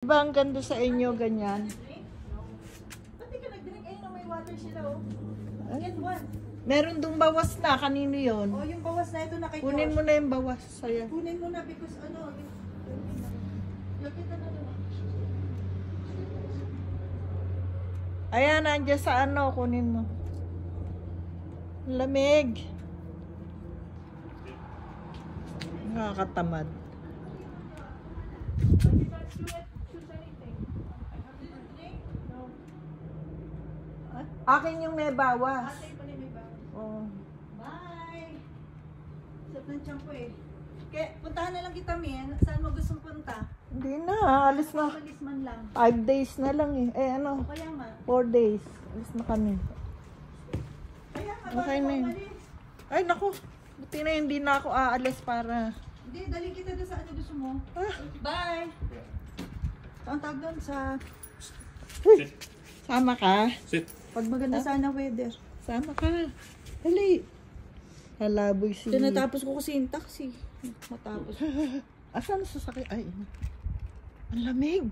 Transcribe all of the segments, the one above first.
Diba ang ganda sa inyo, ganyan? Pati ka nag-drink, ayun na may water sila, oh. Ay, Get one. meron dong bawas na. Kanino yon? Oh, yung bawas na ito na kay Kunin Josh. mo na yung bawas. Saya. Kunin mo na because ano, lakita na doon. Ayan, nandiyan sa ano. Kunin mo. Lamig. Nakakatamad. Akin yung may bawas. Ate, pala may bawas. Oh. Bye! Sarap ng tiyan ko eh. Kaya, puntahan na lang kita, Min. Saan mo gustong punta? Hindi na. Alis na. Malis man lang. 5 days na lang eh. Eh ano? O kaya nga. 4 days. Alis na kami. Kaya nga, Okay na yun. umalis. Ay, naku. Buti na hindi na ako aalis para... Hindi, dali kita doon sa ano gusto mo. Ah. Bye! Ang tawag doon sa... Uy, sama ka? Sit. Pag maganda sana weather. Sama ka. Dali. Halaboy si... Tinatapos ko kasi yung taxi. Matapos. Asan sa sakit? Ay. Ang lamig.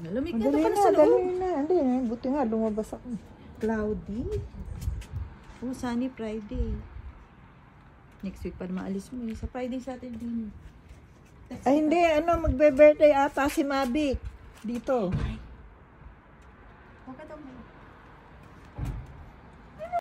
Malamig na Dali ito ka na, na sa dali loob. na. Hindi, buti nga lumabas ako. Cloudy. Oh, sunny Friday. Next week pa naman alis mo eh. Sa Friday, Saturday. Ay, hindi. Ano, magbe-birthday ata si Mavic. Dito.